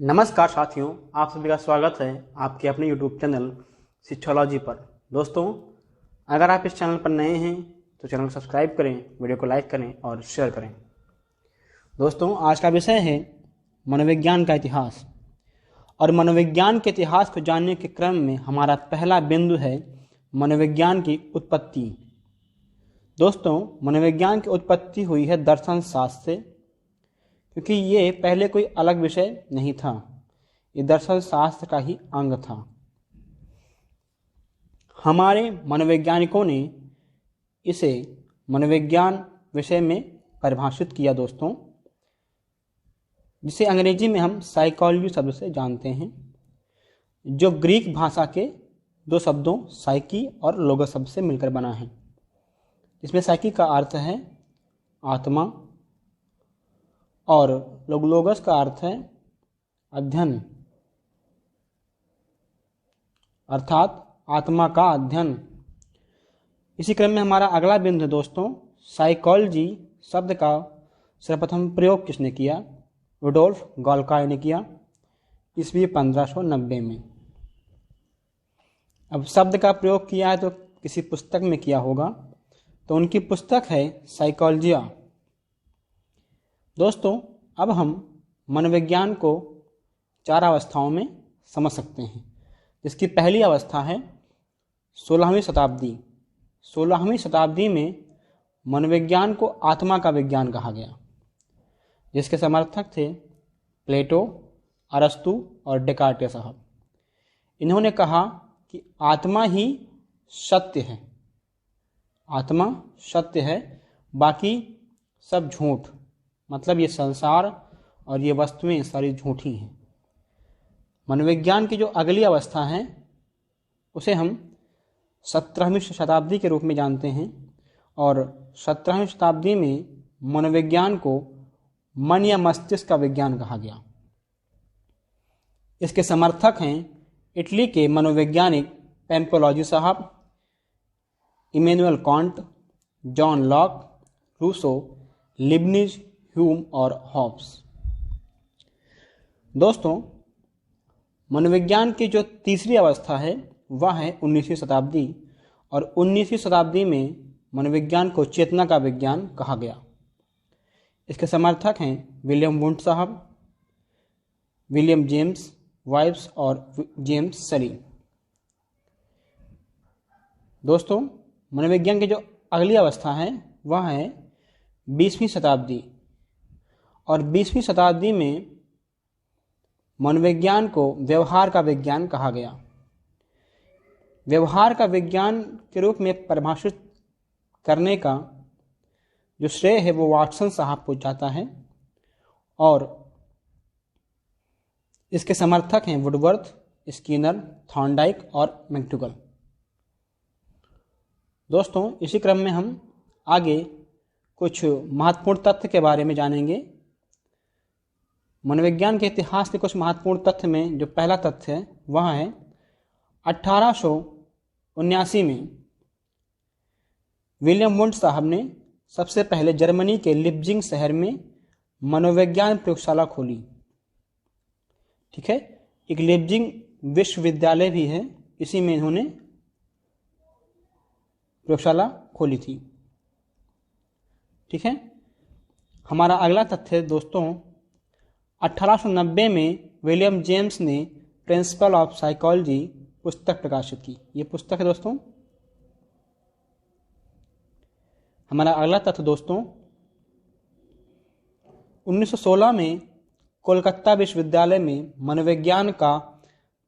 नमस्कार साथियों, आप सभी का स्वागत है आपके अपने YouTube चैनल शिक्षोलॉजी पर। दोस्तों, अगर आप इस चैनल पर नए हैं तो चैनल को सब्सक्राइब करें, वीडियो को लाइक करें और शेयर करें। दोस्तों, आज का विषय है मनोविज्ञान का इतिहास। और मनोविज्ञान के इतिहास को जानने के क्रम में हमारा पहला बिंदु है मनोविज्ञान की उत्पत्ति। दोस्तों, मनोविज्ञान की उत्पत्ति हुई है दर्शन शास्त्र से, क्योंकि ये पहले कोई अलग विषय नहीं था, ये दर्शन शास्त्र का ही अंग था। हमारे मनोवैज्ञानिकों ने इसे मनोविज्ञान विषय में परिभाषित किया दोस्तों, जिसे अंग्रेजी में हम साइकोलॉजी शब्द से जानते हैं, जो ग्रीक भाषा के दो शब्दों साइकी और लोगोस शब्द से मिलकर बना है। इसमें साइकी का अर्थ है आत्मा और लोगोस का अर्थ है अध्ययन, अर्थात आत्मा का अध्ययन। इसी क्रम में हमारा अगला बिंदु दोस्तों, साइकोलॉजी शब्द का सर्वप्रथम प्रयोग किसने किया? रुडोल्फ गॉलकॉय ने किया, ईस्वी 1590 में। अब शब्द का प्रयोग किया है तो किसी पुस्तक में किया होगा, तो उनकी पुस्तक है साइकोलॉजिया। दोस्तों, अब हम मनोविज्ञान को 4 अवस्थाओं में समझ सकते हैं, जिसकी पहली अवस्था है 16वीं शताब्दी। 16वीं शताब्दी में मनोविज्ञान को आत्मा का विज्ञान कहा गया, जिसके समर्थक थे प्लेटो, अरस्तु और डेकार्टे साहब। इन्होंने कहा कि आत्मा ही सत्य है, आत्मा सत्य है, बाकी सब झूठ, मतलब ये संसार और ये वस्तुएं सारी झूठी हैं। मनोविज्ञान की जो अगली अवस्था है उसे हम 17वीं शताब्दी के रूप में जानते हैं, और 17वीं शताब्दी में मनोविज्ञान को मन या मस्तिष्क का विज्ञान कहा गया। इसके समर्थक हैं इटली के मनोवैज्ञानिक पैम्पोलॉजी साहब, Immanuel Kant, John Locke, Rousseau, Leibniz, Hume और हॉब्स। दोस्तों, मनोविज्ञान की जो तीसरी अवस्था है वह है 19वीं शताब्दी, और 19वीं शताब्दी में मनोविज्ञान को चेतना का विज्ञान कहा गया। इसके समर्थक हैं विलियम वुंड साहब, विलियम जेम्स वाइब्स और जेम्स सली। दोस्तों, मनोविज्ञान की जो अगली अवस्था है वह है 20वीं शताब्दी, और 20वीं शताब्दी में मनोविज्ञान को व्यवहार का विज्ञान कहा गया। व्यवहार का विज्ञान के रूप में परिभाषित करने का जो श्रेय है वो वाटसन साहब को जाता है, और इसके समर्थक हैं वुडवर्थ, स्किनर, थॉर्नडाइक और मैक्डूगल। दोस्तों, इसी क्रम में हम आगे कुछ महत्वपूर्ण तथ्य के बारे में जानेंगे। मनोविज्ञान के इतिहास के कुछ महत्वपूर्ण तथ्य में जो पहला तथ्य है वह है 1879 में विलियम वुंड साहब ने सबसे पहले जर्मनी के लिप्जिंग शहर में मनोविज्ञान प्रयोगशाला खोली। ठीक है, एक लिप्जिंग विश्वविद्यालय भी है, इसी में इन्होंने प्रयोगशाला खोली थी। ठीक है, हमारा अगला तथ्य दोस्तों, 1890 में विलियम जेम्स ने प्रिंसिपल ऑफ साइकोलॉजी पुस्तक प्रकाशित की। ये पुस्तक है दोस्तों। हमारा अगला तथ्य दोस्तों, 1916 में कोलकाता विश्वविद्यालय में मनोविज्ञान का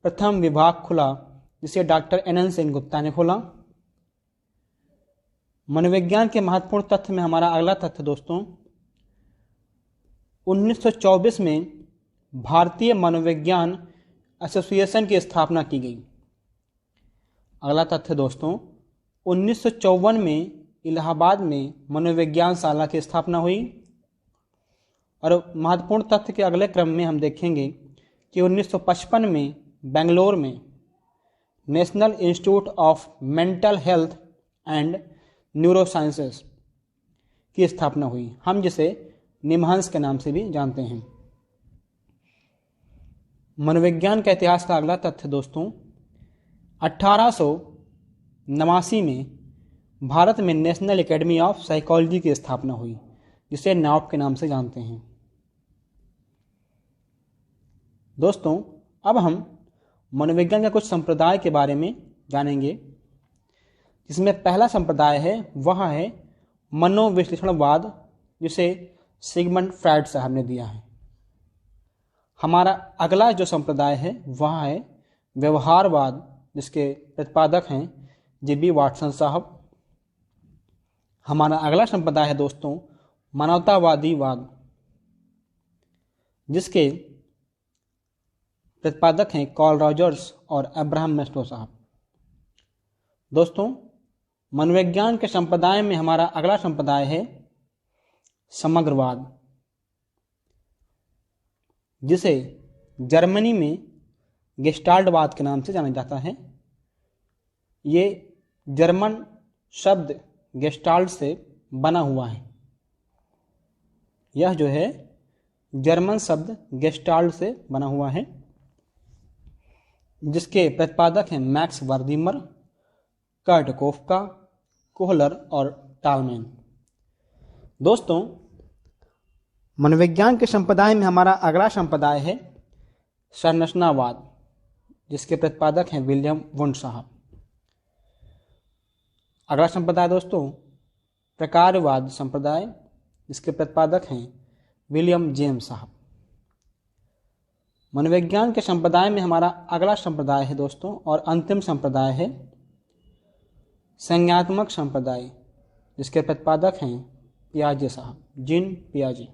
प्रथम विभाग खुला, जिसे डॉक्टर एन सेनगुप्ता ने खोला। मनोविज्ञान के महत्वपूर्ण तथ्य में हमारा अगला तथ्य दोस्तों, 1924 में भारतीय मनोविज्ञान एसोसिएशन की स्थापना की गई। अगला तथ्य दोस्तों, 1954 में इलाहाबाद में मनोविज्ञान शाला की स्थापना हुई। और महत्वपूर्ण तथ्य के अगले क्रम में हम देखेंगे कि 1955 में बेंगलोर में national institute of mental health and neurosciences की स्थापना हुई, हम जिसे निमहंस के नाम से भी जानते हैं। मनोविज्ञान का इतिहास का अगला तथ्य दोस्तों, 1889 में भारत में नेशनल एकेडमी ऑफ साइकोलॉजी की स्थापना हुई, जिसे नॉप के नाम से जानते हैं। दोस्तों, अब हम मनोविज्ञान के कुछ संप्रदाय के बारे में जानेंगे, जिसमें पहला संप्रदाय है वह है मनोविश्लेषणवाद, जिसे सिगमंड फ्रायड साहब ने दिया है। हमारा अगला जो संप्रदाय है वह है व्यवहारवाद, जिसके प्रतिपादक हैं जी.बी. वाटसन साहब। हमारा अगला संप्रदाय है दोस्तों मानवतावादीवाद, जिसके प्रतिपादक हैं कार्ल रॉजर्स और अब्राहम मैस्लो साहब। दोस्तों, मनोविज्ञान के संप्रदाय में हमारा अगला संप्रदाय है समग्रवाद, जिसे जर्मनी में गेस्टाल्टवाद के नाम से जाना जाता है। ये जर्मन शब्द गेस्टाल्ट से बना हुआ है। यह जो है जर्मन शब्द गेस्टाल्ट से बना हुआ है, जिसके प्रतिपादक हैं मैक्स वर्दीमर, कर्ट कोफका, कोहलर और टालमैन। दोस्तों, मनोविज्ञान के संप्रदाय में हमारा अगला संप्रदाय है संरचनावाद, जिसके प्रतिपादक हैं विलियम वुंड साहब। अगला संप्रदाय दोस्तों प्रकारवाद संप्रदाय, जिसके प्रतिपादक हैं विलियम जेम्स साहब। मनोविज्ञान के संप्रदाय में हमारा अगला संप्रदाय है दोस्तों और अंतिम संप्रदाय है संज्ञात्मक संप्रदाय, जिसके प्रतिपादक हैं पियाजे साहब, जीन पियाजे।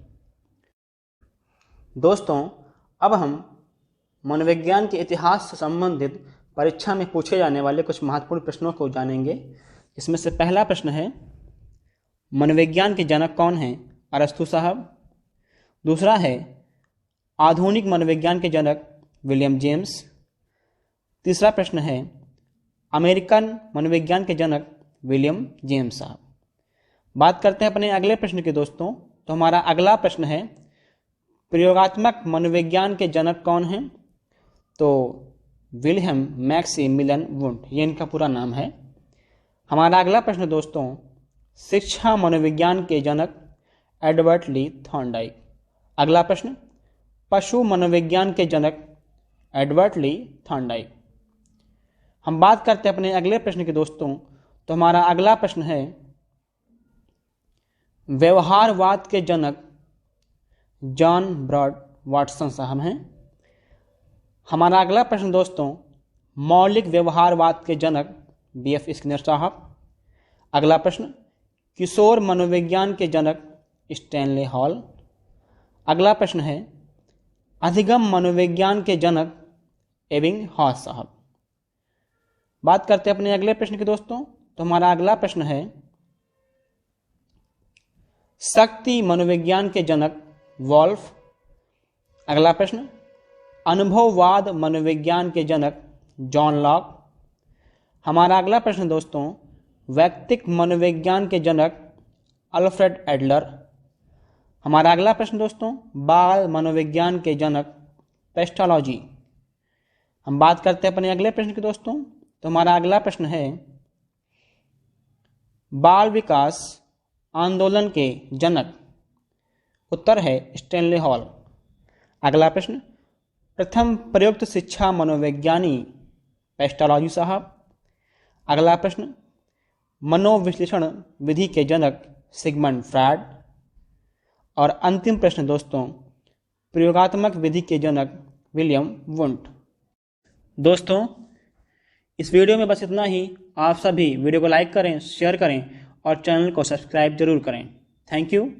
दोस्तों, अब हम मनोविज्ञान के इतिहास से संबंधित परीक्षा में पूछे जाने वाले कुछ महत्वपूर्ण प्रश्नों को जानेंगे। इसमें से पहला प्रश्न है, मनोविज्ञान के जनक कौन हैं? अरस्तु साहब। दूसरा है, आधुनिक मनोविज्ञान के जनक विलियम जेम्स। तीसरा प्रश्न है, अमेरिकन मनोविज्ञान के जनक विलियम जेम्स साहब। बात करते हैं अपने अगले प्रश्न के दोस्तों। तो हमारा अगला प्रश्न है, प्रयोगात्मक मनोविज्ञान के जनक कौन हैं? तो विल्हेम मैक्सिमिलियन वुंड, ये इनका पूरा नाम है। हमारा अगला प्रश्न दोस्तों, शिक्षा मनोविज्ञान के जनक एडवर्ड ली थॉर्नडाइक। अगला प्रश्न, पशु मनोविज्ञान के जनक एडवर्ड ली थॉर्नडाइक। हम बात करते हैं अपने अगले प्रश्न के दोस्तों। तो हमारा अगला प्रश्न है, व्यवहारवाद के जनक जॉन ब्रॉड वाटसन साहब हैं। हमारा अगला प्रश्न दोस्तों, मौलिक व्यवहारवाद के जनक बी.एफ. स्किनर साहब। अगला प्रश्न, किशोर मनोविज्ञान के जनक स्टैनले हॉल। अगला प्रश्न है, अधिगम मनोविज्ञान के जनक एबिंग हॉस साहब। बात करते हैं अपने अगले प्रश्न के दोस्तों। तो हमारा अगला प्रश्न है, शक्ति मनोविज्ञान के जनक वॉल्फ। अगला प्रश्न, अनुभववाद मनोविज्ञान के जनक जॉन लॉक। हमारा अगला प्रश्न दोस्तों, वैयक्तिक मनोविज्ञान के जनक अल्फ्रेड एडलर। हमारा अगला प्रश्न दोस्तों, बाल मनोविज्ञान के जनक पेस्टोलॉजी। हम बात करते हैं अपने अगले प्रश्न के दोस्तों। तो हमारा अगला प्रश्न है, बाल विकास आंदोलन के जनक। उत्तर है स्टैनले हॉल। अगला प्रश्न, प्रथम प्रयुक्त शिक्षा मनोविज्ञानी पेस्टोलॉजी साहब। अगला प्रश्न, मनोविश्लेषण विधि के जनक सिगमंड फ्रायड। और अंतिम प्रश्न दोस्तों, प्रयोगात्मक विधि के जनक विलियम वुंड। दोस्तों, इस वीडियो में बस इतना ही। आप सभी वीडियो को लाइक करें, शेयर करें और चैनल को सब्सक्राइब जरूर करें। Thank you.